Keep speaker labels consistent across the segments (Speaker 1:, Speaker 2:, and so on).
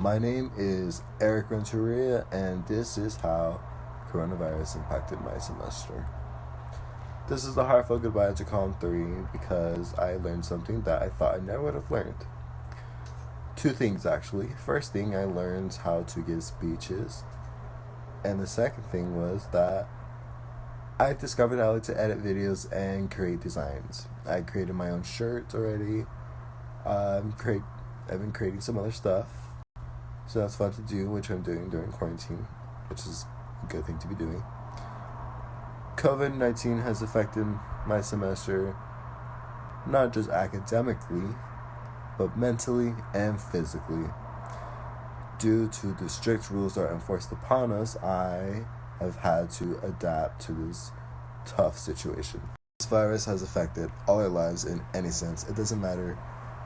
Speaker 1: My name is Eric Renteria, and this is how coronavirus impacted my semester. This is the heartfelt goodbye to Calm 3 because I learned something that I thought I never would have learned. Two things, actually. First thing, I learned how to give speeches, and the second thing was that I discovered how to edit videos and create designs. I created my own shirts already. I've been creating some other stuff. So that's fun to do, which I'm doing during quarantine, which is a good thing to be doing. COVID-19 has affected my semester, not just academically, but mentally and physically. Due to the strict rules that are enforced upon us, I have had to adapt to this tough situation. This virus has affected all our lives in any sense. It doesn't matter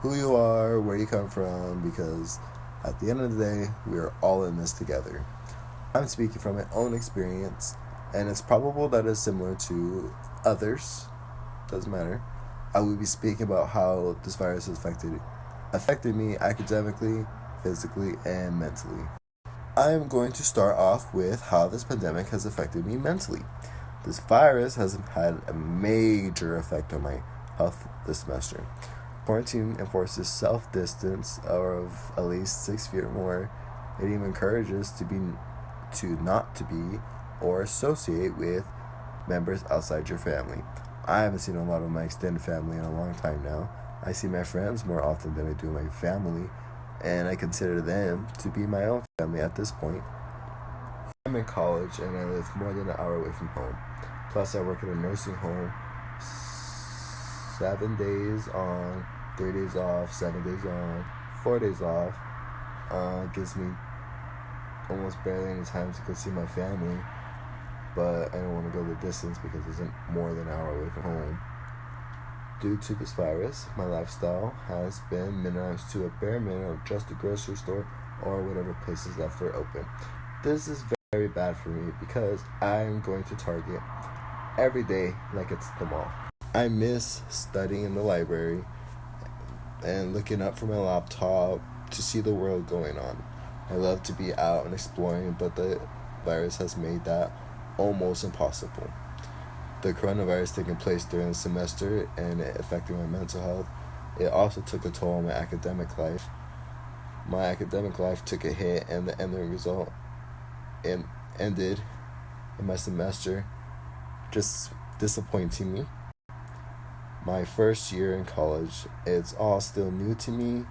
Speaker 1: who you are, where you come from, because at the end of the day, we are all in this together. I'm speaking from my own experience, and it's probable that it's similar to others. Doesn't matter. I will be speaking about how this virus has affected me academically, physically, and mentally. I am going to start off with how this pandemic has affected me mentally. This virus has had a major effect on my health this semester. Quarantine enforces self-distance of at least 6 feet or more. It even encourages not to be or associate with members outside your family. I haven't seen a lot of my extended family in a long time now. I see my friends more often than I do my family, and I consider them to be my own family at this point. I'm in college and I live more than an hour away from home. Plus, I work in a nursing home 7 days on, 3 days off, 7 days on, 4 days off. Gives me almost barely any time to go see my family, but I don't want to go the distance because it's more than an hour away from home. Due to this virus, my lifestyle has been minimized to a bare minimum of just the grocery store or whatever places left are open. This is very bad for me because I'm going to Target every day like it's the mall. I miss studying in the library and looking up from my laptop to see the world going on. I love to be out and exploring, but the virus has made that almost impossible. The coronavirus taking place during the semester and it affecting my mental health, it also took a toll on my academic life. My academic life took a hit, and the end result ended in my semester just disappointing me. My first year in college, it's all still new to me.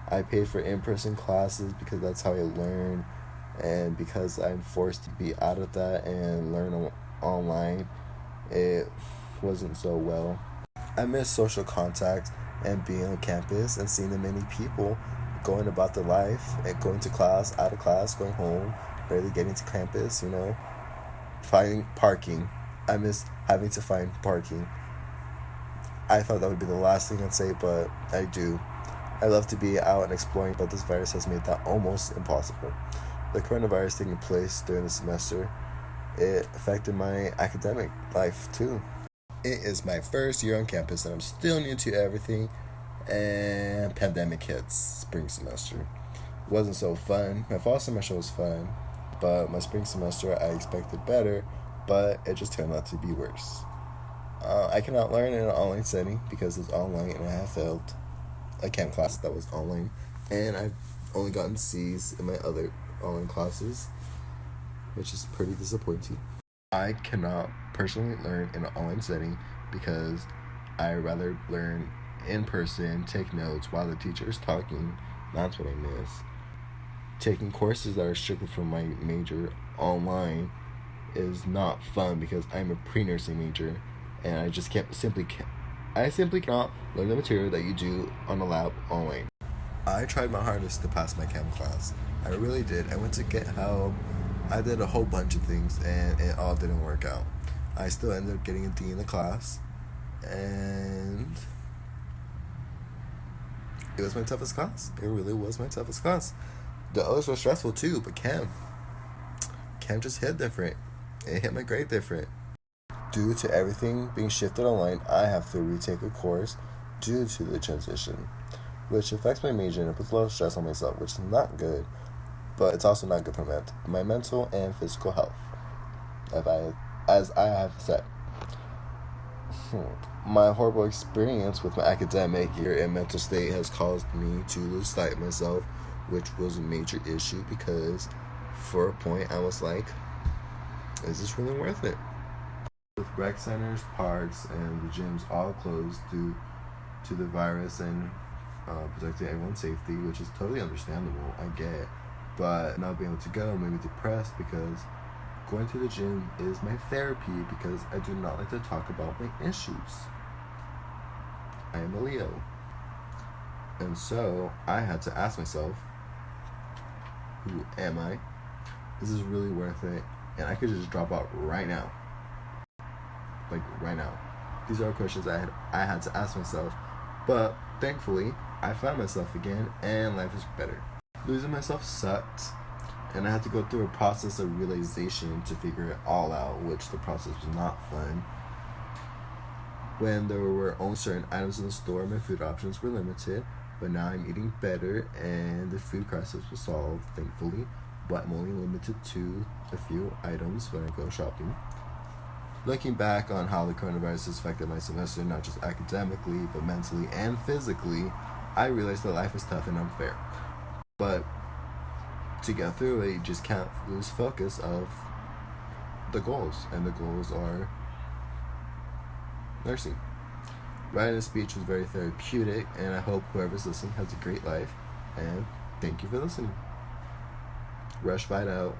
Speaker 1: I paid for in-person classes because that's how I learn, and because I'm forced to be out of that and learn online, it wasn't so well. I miss social contact and being on campus and seeing the many people going about their life and going to class, out of class, going home, barely getting to campus, finding parking. I miss having to find parking. I thought that would be the last thing I'd say, but I do. I love to be out and exploring, but this virus has made that almost impossible. The coronavirus taking place during the semester, it affected my academic life too. It is my first year on campus and I'm still new to everything, and pandemic hits spring semester. It wasn't so fun. My fall semester was fun, but my spring semester I expected better, but it just turned out to be worse. I cannot learn in an online setting because it's online and I have failed a chem class that was online, and I've only gotten C's in my other online classes, which is pretty disappointing. I cannot personally learn in an online setting because I rather learn in person, take notes while the teacher is talking. That's what I miss. Taking courses that are strictly from my major online is not fun because I'm a pre-nursing major and I just simply cannot learn the material that you do on a lab online. I tried my hardest to pass my chem class. I really did. I went to get help. I did a whole bunch of things and it all didn't work out. I still ended up getting a D in the class, and it was my toughest class. It really was my toughest class. The others were stressful too, but chem just hit different. It hit my grade different. Due to everything being shifted online, I have to retake a course due to the transition, which affects my major and it puts a lot of stress on myself, which is not good. but it's also not good for my mental and physical health. As I have said, my horrible experience with my academic year and mental state has caused me to lose sight of myself, which was a major issue because for a point I was like, is this really worth it? With rec centers, parks, and the gyms all closed due to the virus and protecting everyone's safety, which is totally understandable, I get. But not being able to go made me depressed because going to the gym is my therapy because I do not like to talk about my issues. I am a Leo. And so I had to ask myself, who am I? Is this really worth it? And I could just drop out right now. Like right now. These are questions I had to ask myself. But thankfully, I found myself again and life is better. Losing myself sucked. And I had to go through a process of realization to figure it all out, which the process was not fun. When there were only certain items in the store, my food options were limited, but now I'm eating better and the food crisis was solved, thankfully, but I'm only limited to a few items when I go shopping. Looking back on how the coronavirus has affected my semester, not just academically, but mentally and physically, I realized that life is tough and unfair. But to get through it, you just can't lose focus of the goals, and the goals are nursing. Writing a speech was very therapeutic, and I hope whoever's listening has a great life, and thank you for listening. Rush Fight out.